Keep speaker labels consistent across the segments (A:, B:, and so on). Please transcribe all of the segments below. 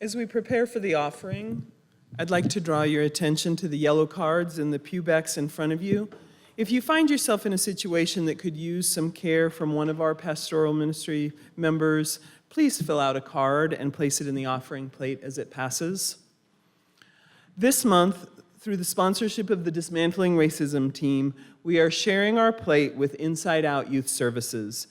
A: As we prepare for the offering, I'd like to draw your attention to the yellow cards in the pewbacks in front of you. If you find yourself in a situation that could use some care from one of our pastoral ministry members, please fill out a card and place it in the offering plate as it passes. This month, through the sponsorship of the Dismantling Racism team, we are sharing our plate with Inside Out Youth Services.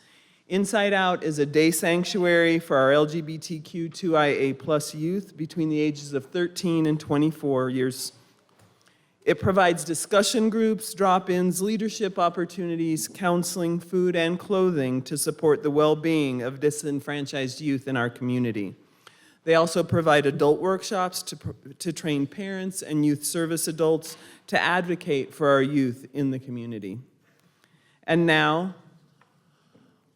A: Inside Out is a day sanctuary for our LGBTQ2IA+ youth between the ages of 13 and 24 years. It provides discussion groups, drop-ins, leadership opportunities, counseling, food, and clothing to support the well-being of disenfranchised youth in our community. They also provide adult workshops to train parents and youth service adults to advocate for our youth in the community. And now,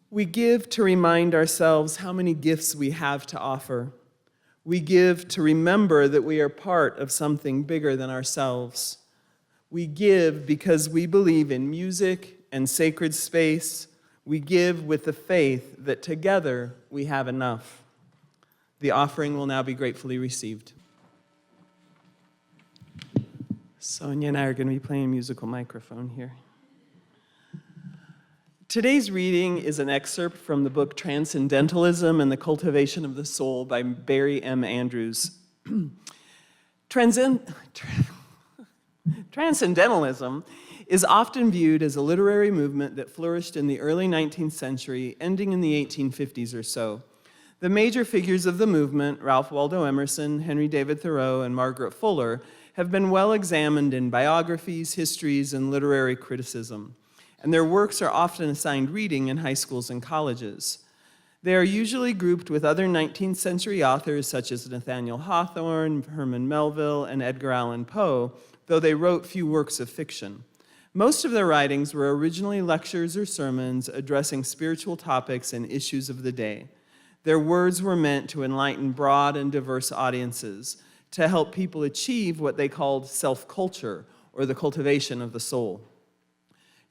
A: we give to remind ourselves how many gifts we have to offer. We give to remember that we are part of something bigger than ourselves. We give because we believe in music and sacred space. We give with the faith that together we have enough. The offering will now be gratefully received. Sonya and I are going to be playing musical microphone here. Today's reading is an excerpt from the book Transcendentalism and the Cultivation of the Soul by Barry M. Andrews. Transcendentalism is often viewed as a literary movement that flourished in the early 19th century, ending in the 1850s or so. The major figures of the movement, Ralph Waldo Emerson, Henry David Thoreau, and Margaret Fuller, have been well examined in biographies, histories, and literary criticism, and their works are often assigned reading in high schools and colleges. They are usually grouped with other 19th century authors such as Nathaniel Hawthorne, Herman Melville, and Edgar Allan Poe, though they wrote few works of fiction. Most of their writings were originally lectures or sermons addressing spiritual topics and issues of the day. Their words were meant to enlighten broad and diverse audiences, to help people achieve what they called self-culture, or the cultivation of the soul.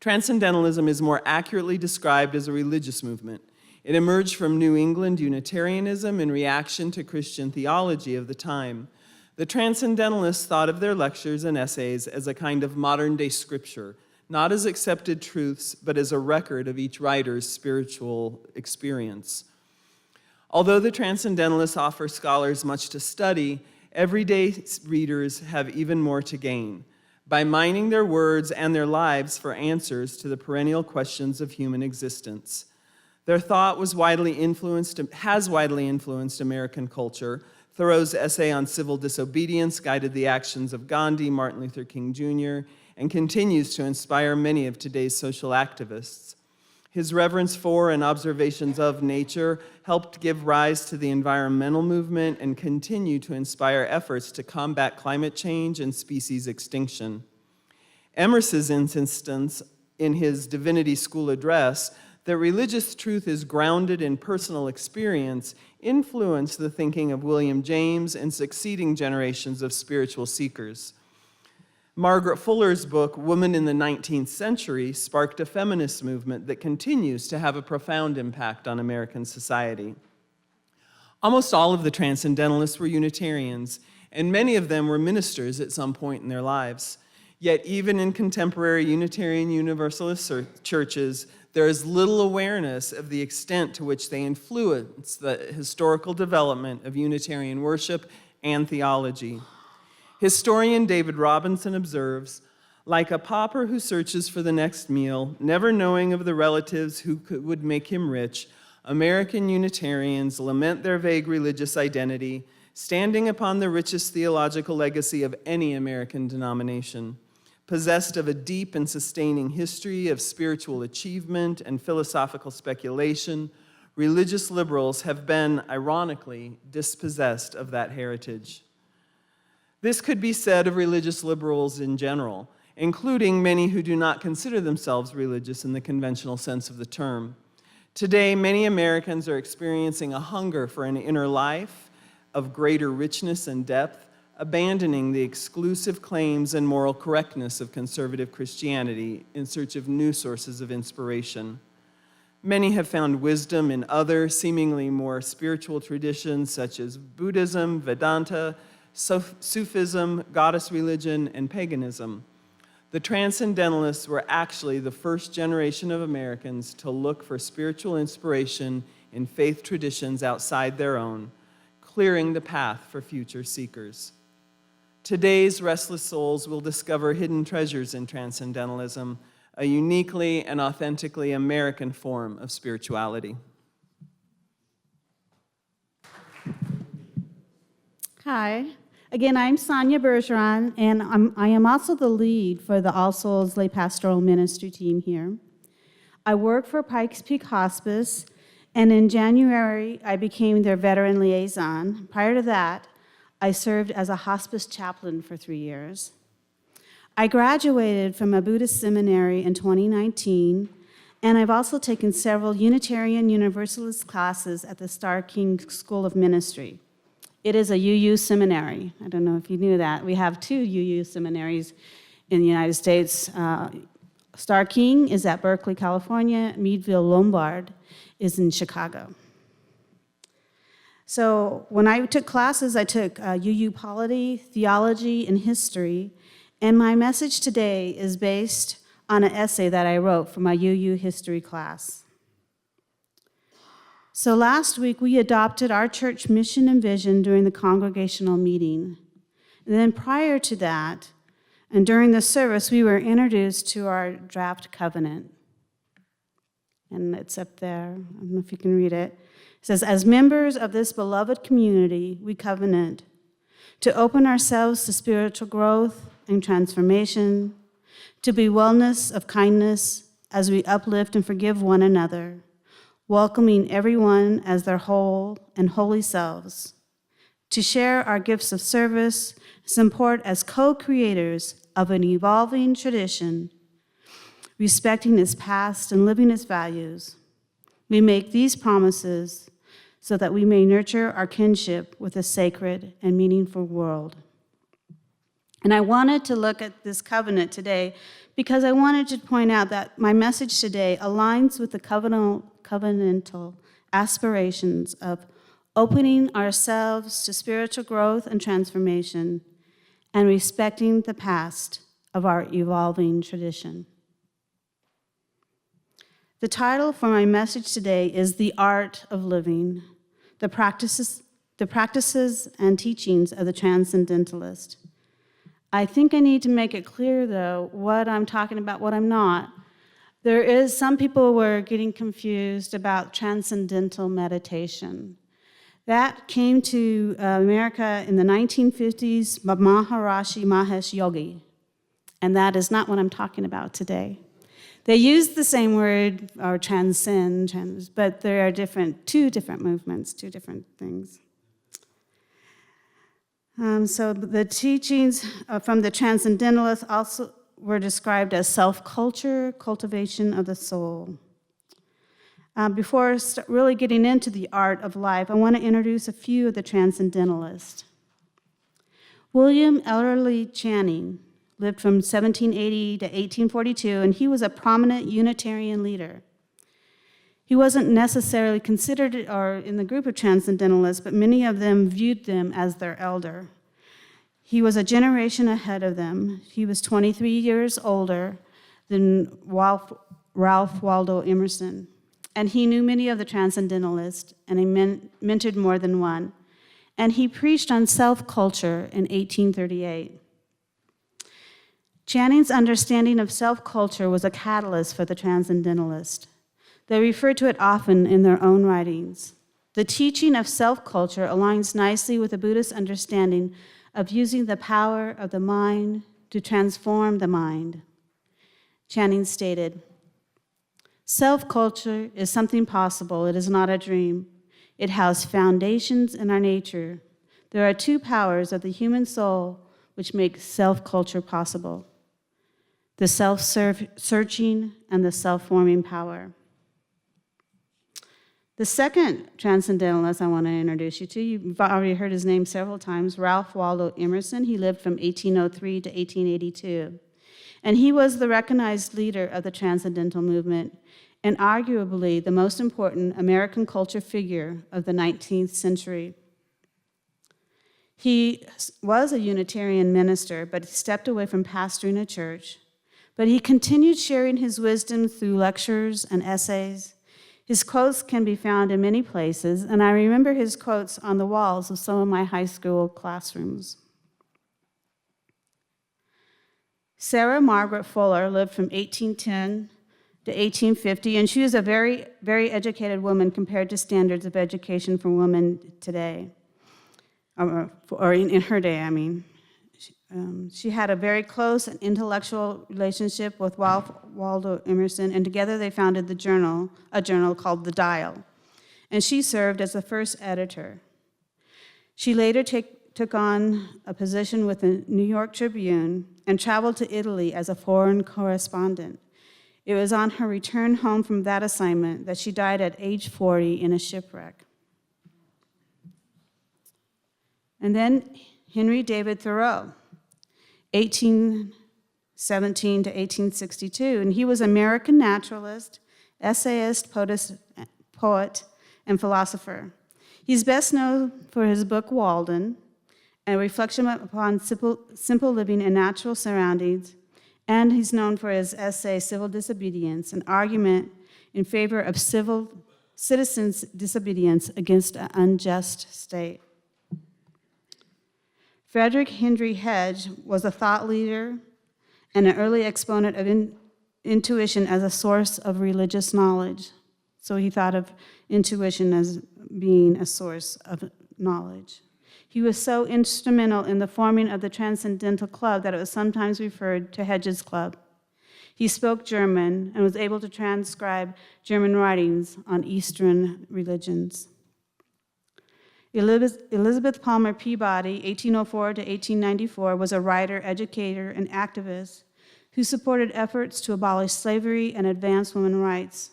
A: Transcendentalism is more accurately described as a religious movement. It emerged from New England Unitarianism in reaction to Christian theology of the time. The Transcendentalists thought of their lectures and essays as a kind of modern-day scripture, not as accepted truths, but as a record of each writer's spiritual experience. Although the Transcendentalists offer scholars much to study, everyday readers have even more to gain by mining their words and their lives for answers to the perennial questions of human existence. Their thought has widely influenced American culture. Thoreau's essay on civil disobedience guided the actions of Gandhi, Martin Luther King Jr., and continues to inspire many of today's social activists. His reverence for and observations of nature helped give rise to the environmental movement and continue to inspire efforts to combat climate change and species extinction. Emerson's insistence in his Divinity School address that religious truth is grounded in personal experience influenced the thinking of William James and succeeding generations of spiritual seekers. Margaret Fuller's book, Woman in the 19th Century, sparked a feminist movement that continues to have a profound impact on American society. Almost all of the Transcendentalists were Unitarians, and many of them were ministers at some point in their lives. Yet even in contemporary Unitarian Universalist churches, there is little awareness of the extent to which they influence the historical development of Unitarian worship and theology. Historian David Robinson observes, like a pauper who searches for the next meal, never knowing of the relatives who would make him rich, American Unitarians lament their vague religious identity, standing upon the richest theological legacy of any American denomination. Possessed of a deep and sustaining history of spiritual achievement and philosophical speculation, religious liberals have been, ironically, dispossessed of that heritage. This could be said of religious liberals in general, including many who do not consider themselves religious in the conventional sense of the term. Today, many Americans are experiencing a hunger for an inner life of greater richness and depth, abandoning the exclusive claims and moral correctness of conservative Christianity in search of new sources of inspiration. Many have found wisdom in other, seemingly more spiritual traditions such as Buddhism, Vedanta, Sufism, goddess religion, and paganism. The Transcendentalists were actually the first generation of Americans to look for spiritual inspiration in faith traditions outside their own, clearing the path for future seekers. Today's restless souls will discover hidden treasures in Transcendentalism, a uniquely and authentically American form of spirituality.
B: Hi. Again, I'm Sonya Bergeron, and I am also the lead for the All Souls Lay Pastoral Ministry team here. I work for Pikes Peak Hospice, and in January, I became their veteran liaison. Prior to that, I served as a hospice chaplain for 3 years. I graduated from a Buddhist seminary in 2019, and I've also taken several Unitarian Universalist classes at the Star King School of Ministry. It is a UU seminary. I don't know if you knew that. We have 2 UU seminaries in the United States. Star King is at Berkeley, California. Meadville Lombard is in Chicago. So when I took classes, I took UU polity, theology, and history. And my message today is based on an essay that I wrote for my UU history class. So last week, we adopted our church mission and vision during the congregational meeting. And then prior to that, and during the service, we were introduced to our draft covenant. And it's up there. I don't know if you can read it. It says, as members of this beloved community, we covenant to open ourselves to spiritual growth and transformation, to be wellness of kindness as we uplift and forgive one another, welcoming everyone as their whole and holy selves, to share our gifts of service, support as co-creators of an evolving tradition, respecting its past and living its values. We make these promises so that we may nurture our kinship with a sacred and meaningful world. And I wanted to look at this covenant today because I wanted to point out that my message today aligns with the covenantal aspirations of opening ourselves to spiritual growth and transformation and respecting the past of our evolving tradition. The title for my message today is The Art of Living, the practices and teachings of the Transcendentalist. I think I need to make it clear, though, what I'm talking about, what I'm not. Some people were getting confused about transcendental meditation. That came to America in the 1950s by Maharishi Mahesh Yogi, and that is not what I'm talking about today. They use the same word, or transcend, but there are two different movements, 2 different things. So the teachings from the Transcendentalists also were described as self-culture, cultivation of the soul. Before really getting into the art of life, I want to introduce a few of the Transcendentalists. William Ellery Channing lived from 1780 to 1842, and he was a prominent Unitarian leader. He wasn't necessarily considered or in the group of Transcendentalists, but many of them viewed them as their elder. He was a generation ahead of them. He was 23 years older than Ralph Waldo Emerson. And he knew many of the Transcendentalists, and he mentored more than one. And he preached on self-culture in 1838. Channing's understanding of self-culture was a catalyst for the Transcendentalists. They refer to it often in their own writings. The teaching of self-culture aligns nicely with the Buddhist understanding of using the power of the mind to transform the mind. Channing stated, self-culture is something possible. It is not a dream. It has foundations in our nature. There are 2 powers of the human soul which make self-culture possible: the self-searching and the self-forming power. The second Transcendentalist I want to introduce you to, you've already heard his name several times, Ralph Waldo Emerson. He lived from 1803 to 1882. And he was the recognized leader of the Transcendental movement. and arguably the most important American culture figure of the 19th century. He was a Unitarian minister, but he stepped away from pastoring a church. But he continued sharing his wisdom through lectures and essays. His quotes can be found in many places, and I remember his quotes on the walls of some of my high school classrooms. Sarah Margaret Fuller lived from 1810 to 1850, and she was a very, very educated woman compared to standards of education for women today, or in her day, I mean. She had a very close and intellectual relationship with Ralph Waldo Emerson, and together they founded a journal called The Dial, and she served as the first editor. She later took on a position with the New York Tribune and traveled to Italy as a foreign correspondent. It was on her return home from that assignment that she died at age 40 in a shipwreck. And then Henry David Thoreau, 1817 to 1862, and he was an American naturalist, essayist, poet, and philosopher. He's best known for his book Walden, a reflection upon simple living in natural surroundings, and he's known for his essay Civil Disobedience, an argument in favor of citizens' disobedience against an unjust state. Frederick Henry Hedge was a thought leader and an early exponent of intuition as a source of religious knowledge. So he thought of intuition as being a source of knowledge. He was so instrumental in the forming of the Transcendental Club that it was sometimes referred to Hedge's Club. He spoke German and was able to transcribe German writings on Eastern religions. Elizabeth Palmer Peabody, 1804 to 1894, was a writer, educator, and activist who supported efforts to abolish slavery and advance women's rights.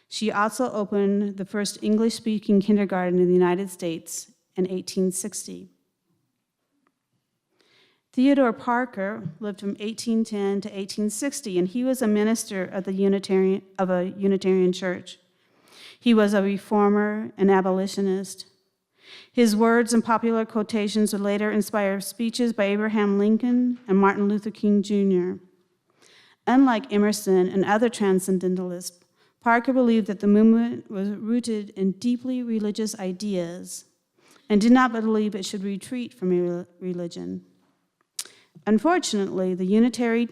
B: She also opened the first English-speaking kindergarten in the United States in 1860. Theodore Parker lived from 1810 to 1860, and he was a minister of a Unitarian church. He was a reformer and abolitionist. His words and popular quotations would later inspire speeches by Abraham Lincoln and Martin Luther King Jr. Unlike Emerson and other Transcendentalists, Parker believed that the movement was rooted in deeply religious ideas and did not believe it should retreat from religion. Unfortunately, the Unitarian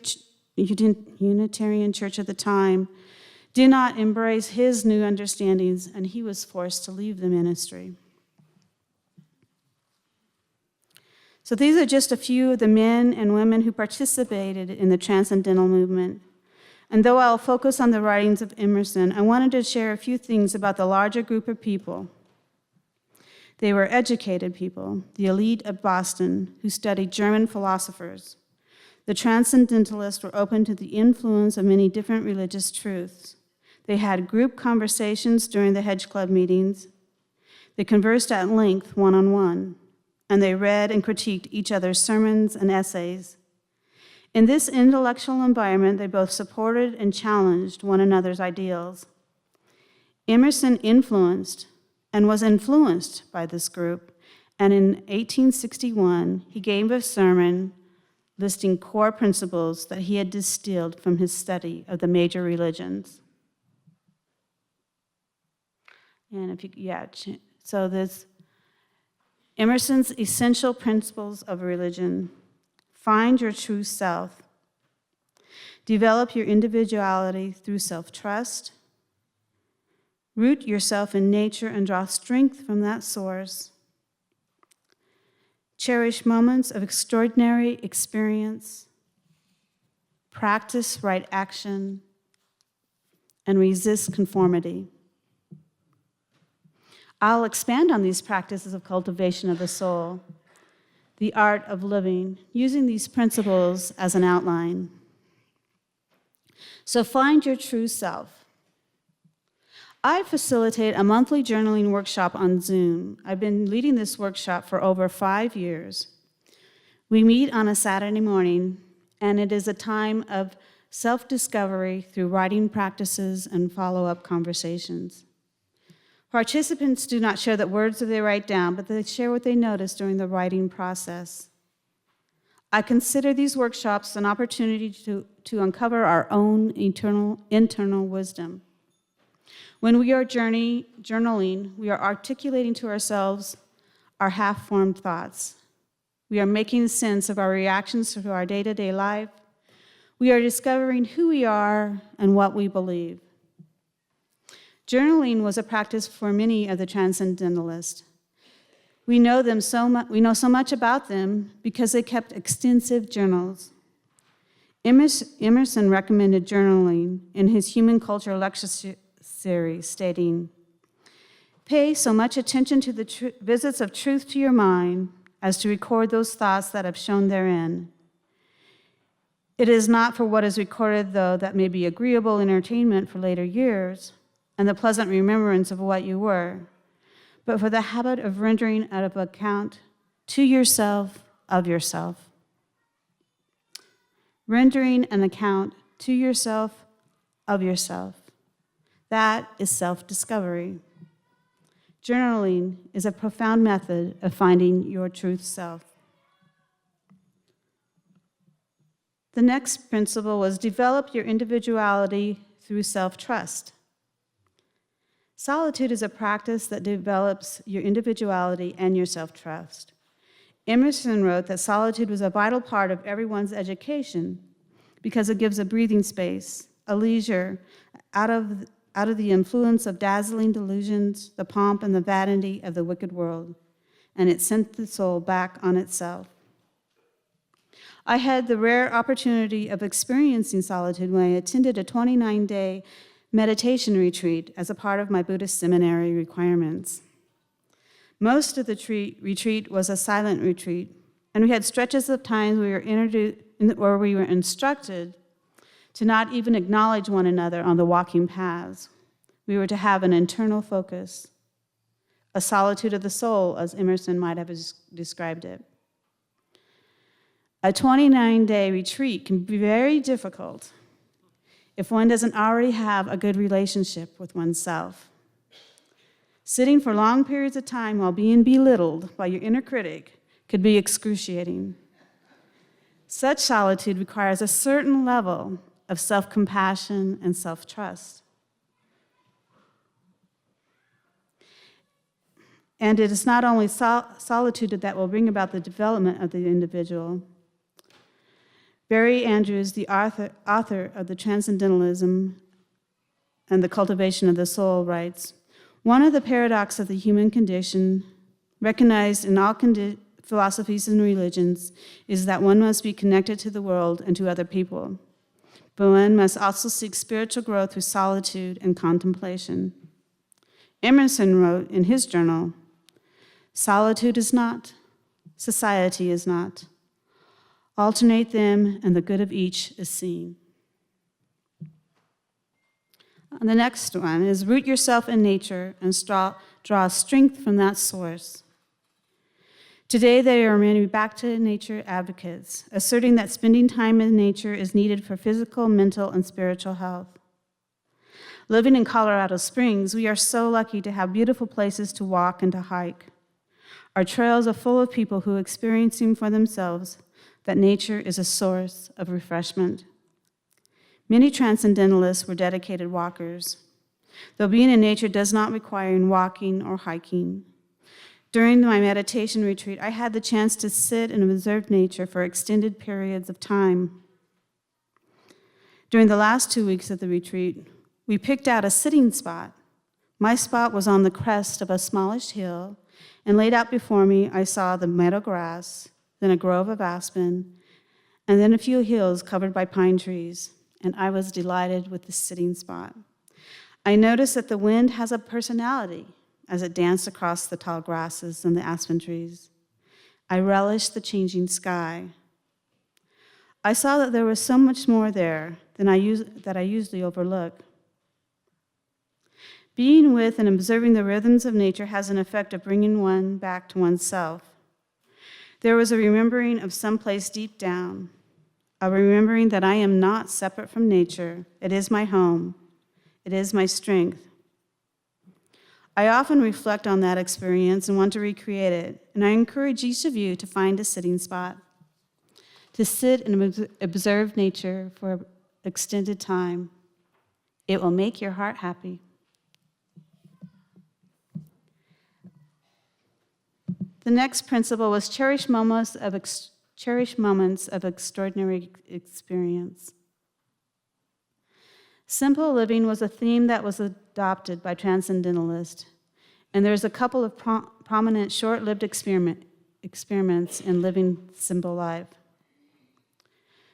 B: Church at the time did not embrace his new understandings, and he was forced to leave the ministry. So these are just a few of the men and women who participated in the Transcendental movement. And though I'll focus on the writings of Emerson, I wanted to share a few things about the larger group of people. They were educated people, the elite of Boston, who studied German philosophers. The Transcendentalists were open to the influence of many different religious truths. They had group conversations during the Hedge Club meetings. They conversed at length one-on-one, and they read and critiqued each other's sermons and essays. In this intellectual environment, they both supported and challenged one another's ideals. Emerson influenced and was influenced by this group, and in 1861, he gave a sermon listing core principles that he had distilled from his study of the major religions. And so there's Emerson's essential principles of religion. Find your true self. Develop your individuality through self-trust. Root yourself in nature and draw strength from that source. Cherish moments of extraordinary experience. Practice right action. And resist conformity. I'll expand on these practices of cultivation of the soul, the art of living, using these principles as an outline. So find your true self. I facilitate a monthly journaling workshop on Zoom. I've been leading this workshop for over 5 years. We meet on a Saturday morning, and it is a time of self-discovery through writing practices and follow-up conversations. Participants do not share the words that they write down, but they share what they notice during the writing process. I consider these workshops an opportunity to uncover our own internal wisdom. When we are journaling, we are articulating to ourselves our half-formed thoughts. We are making sense of our reactions to our day-to-day life. We are discovering who we are and what we believe. Journaling was a practice for many of the Transcendentalists. We know so much about them because they kept extensive journals. Emerson recommended journaling in his Human Culture lecture series, stating, "Pay so much attention to the visits of truth to your mind as to record those thoughts that have shown therein. It is not for what is recorded, though, that may be agreeable entertainment for later years and the pleasant remembrance of what you were, but for the habit of rendering out of account to yourself of yourself." Rendering an account to yourself of yourself. That is self-discovery. Journaling is a profound method of finding your truth self. The next principle was develop your individuality through self-trust. Solitude is a practice that develops your individuality and your self-trust. Emerson wrote that solitude was a vital part of everyone's education because it gives a breathing space, a leisure, out of the influence of dazzling delusions, the pomp and the vanity of the wicked world, and it sent the soul back on itself. I had the rare opportunity of experiencing solitude when I attended a 29-day meditation retreat as a part of my Buddhist seminary requirements. Most of the retreat was a silent retreat, and we had stretches of time we were instructed to not even acknowledge one another on the walking paths. We were to have an internal focus, a solitude of the soul, as Emerson might have described it. A 29-day retreat can be very difficult if one doesn't already have a good relationship with oneself. Sitting for long periods of time while being belittled by your inner critic could be excruciating. Such solitude requires a certain level of self-compassion and self-trust. And it is not only solitude that will bring about the development of the individual. Barry Andrews, the author of the Transcendentalism and the Cultivation of the Soul, writes, "One of the paradoxes of the human condition, recognized in all philosophies and religions, is that one must be connected to the world and to other people. But one must also seek spiritual growth through solitude and contemplation." Emerson wrote in his journal, "Solitude is not, society is not. Alternate them, and the good of each is seen." And the next one is root yourself in nature and draw strength from that source. Today, there are many back-to-nature advocates, asserting that spending time in nature is needed for physical, mental, and spiritual health. Living in Colorado Springs, we are so lucky to have beautiful places to walk and to hike. Our trails are full of people who are experiencing for themselves that nature is a source of refreshment. Many Transcendentalists were dedicated walkers, though being in nature does not require walking or hiking. During my meditation retreat, I had the chance to sit and observe nature for extended periods of time. During the last 2 weeks of the retreat, we picked out a sitting spot. My spot was on the crest of a smallish hill, and laid out before me, I saw the meadow grass, then a grove of aspen, and then a few hills covered by pine trees, and I was delighted with the sitting spot. I noticed that the wind has a personality as it danced across the tall grasses and the aspen trees. I relished the changing sky. I saw that there was so much more there that I usually overlook. Being with and observing the rhythms of nature has an effect of bringing one back to oneself. There was a remembering of some place deep down, of remembering that I am not separate from nature. It is my home. It is my strength. I often reflect on that experience and want to recreate it, and I encourage each of you to find a sitting spot, to sit and observe nature for an extended time. It will make your heart happy. The next principle was cherish moments of extraordinary experience. Simple living was a theme that was adopted by Transcendentalists, and there's a couple of prominent short-lived experiments in living simple life.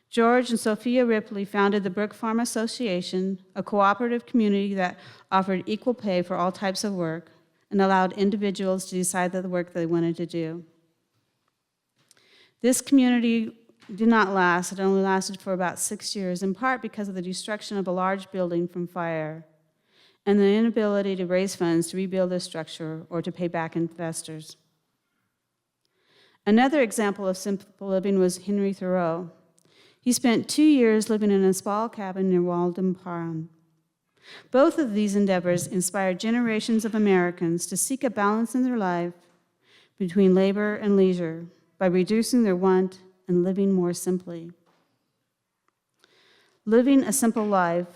B: George and Sophia Ripley founded the Brook Farm Association, a cooperative community that offered equal pay for all types of work and allowed individuals to decide the work they wanted to do. This community did not last. It only lasted for about 6 years, in part because of the destruction of a large building from fire and the inability to raise funds to rebuild the structure or to pay back investors. Another example of simple living was Henry Thoreau. He spent 2 years living in a small cabin near Walden Pond. Both of these endeavors inspired generations of Americans to seek a balance in their life between labor and leisure by reducing their want and living more simply. Living a simple life,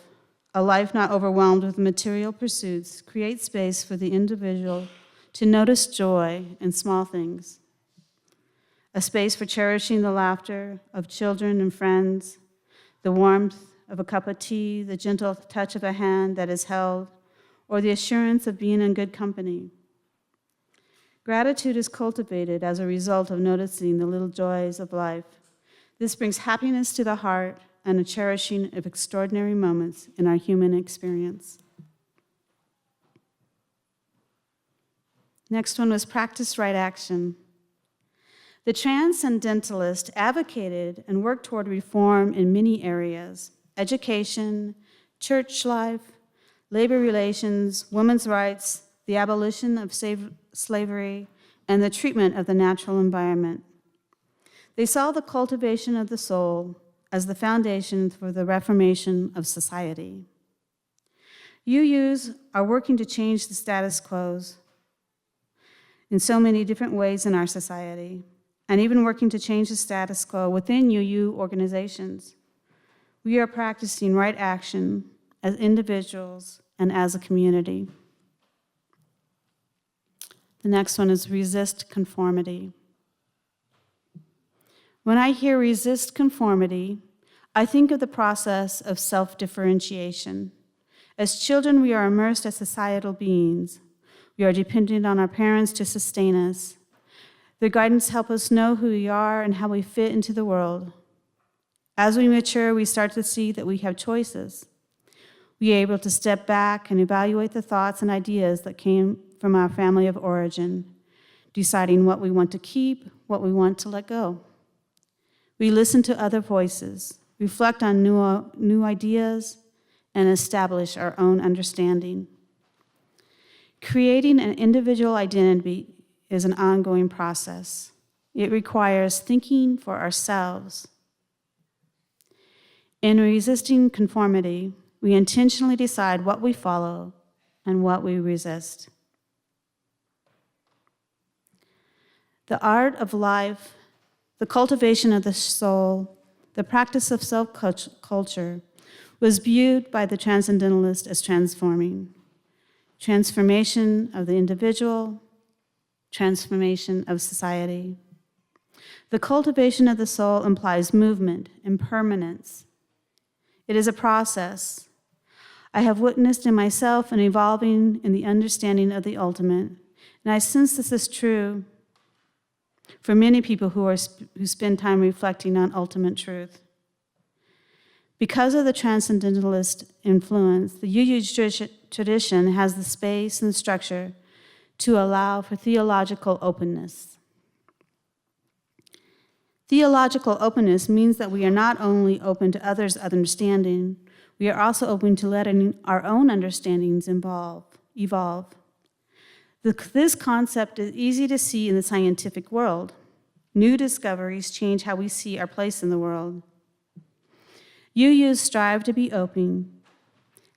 B: a life not overwhelmed with material pursuits, creates space for the individual to notice joy in small things, a space for cherishing the laughter of children and friends, the warmth of a cup of tea, the gentle touch of a hand that is held, or the assurance of being in good company. Gratitude is cultivated as a result of noticing the little joys of life. This brings happiness to the heart and a cherishing of extraordinary moments in our human experience. Next one was practice right action. The Transcendentalists advocated and worked toward reform in many areas: education, church life, labor relations, women's rights, the abolition of slavery, and the treatment of the natural environment. They saw the cultivation of the soul as the foundation for the reformation of society. UUs are working to change the status quo in so many different ways in our society, and even working to change the status quo within UU organizations. We are practicing right action as individuals and as a community. The next one is resist conformity. When I hear resist conformity, I think of the process of self-differentiation. As children, we are immersed as societal beings. We are dependent on our parents to sustain us. Their guidance helps us know who we are and how we fit into the world. As we mature, we start to see that we have choices. We are able to step back and evaluate the thoughts and ideas that came from our family of origin, deciding what we want to keep, what we want to let go. We listen to other voices, reflect on new ideas, and establish our own understanding. Creating an individual identity is an ongoing process. It requires thinking for ourselves. In resisting conformity, we intentionally decide what we follow and what we resist. The art of life, the cultivation of the soul, the practice of self-culture was viewed by the Transcendentalists as transforming. Transformation of the individual, transformation of society. The cultivation of the soul implies movement and permanence. It is a process. I have witnessed in myself an evolving in the understanding of the ultimate, and I sense this is true for many people who spend time reflecting on ultimate truth. Because of the Transcendentalist influence, the UU tradition has the space and structure to allow for theological openness. Theological openness means that we are not only open to others' understanding, we are also open to letting our own understandings evolve. This concept is easy to see in the scientific world. New discoveries change how we see our place in the world. UUs strive to be open,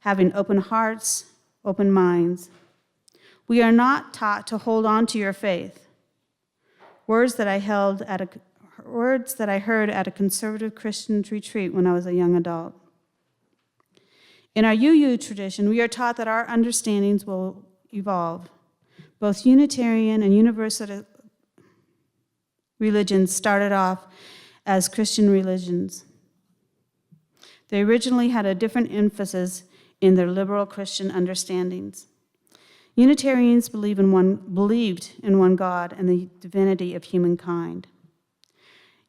B: having open hearts, open minds. We are not taught to hold on to your faith. Words that I heard at a conservative Christian retreat when I was a young adult. In our UU tradition, we are taught that our understandings will evolve. Both Unitarian and Universalist religions started off as Christian religions. They originally had a different emphasis in their liberal Christian understandings. Unitarians believed in one God and the divinity of humankind.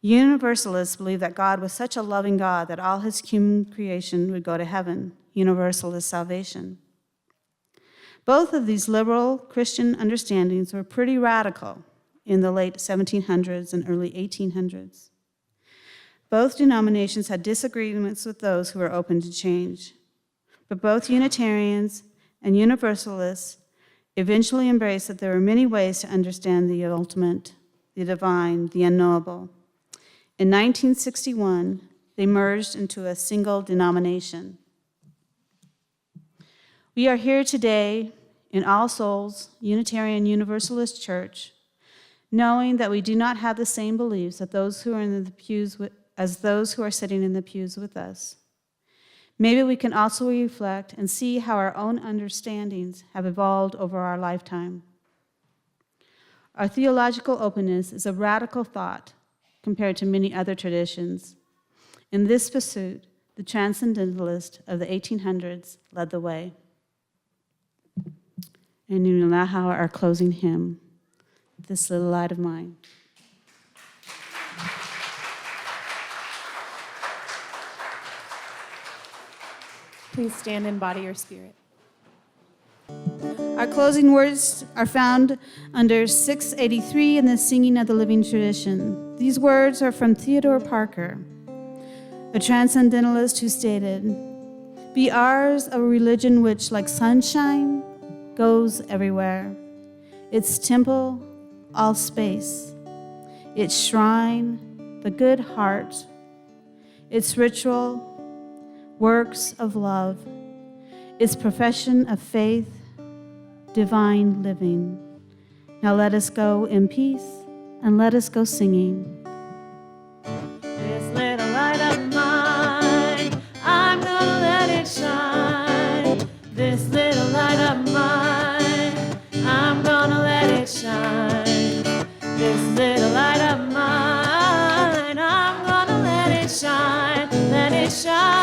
B: Universalists believe that God was such a loving God that all his human creation would go to heaven. Universalist salvation. Both of these liberal Christian understandings were pretty radical in the late 1700s and early 1800s. Both denominations had disagreements with those who were open to change, but both Unitarians and Universalists eventually embraced that there were many ways to understand the ultimate, the divine, the unknowable. In 1961, they merged into a single denomination. We are here today in All Souls Unitarian Universalist Church, knowing that we do not have the same beliefs as those who are sitting in the pews with us. Maybe we can also reflect and see how our own understandings have evolved over our lifetime. Our theological openness is a radical thought compared to many other traditions. In this pursuit, the Transcendentalists of the 1800s led the way. And we will now have our closing hymn, This Little Light of Mine.
C: Please stand in body or spirit.
B: Our closing words are found under 683 in the Singing of the Living Tradition. These words are from Theodore Parker, a transcendentalist who stated, "Be ours a religion which, like sunshine, goes everywhere. Its temple, all space. Its shrine, the good heart. Its ritual, works of love. Its profession of faith, divine living. Now let us go in peace, and let us go singing."
C: This little light of mine, I'm gonna let it shine. This little light of mine, I'm gonna let it shine. This little light of mine, I'm gonna let it shine, let it shine.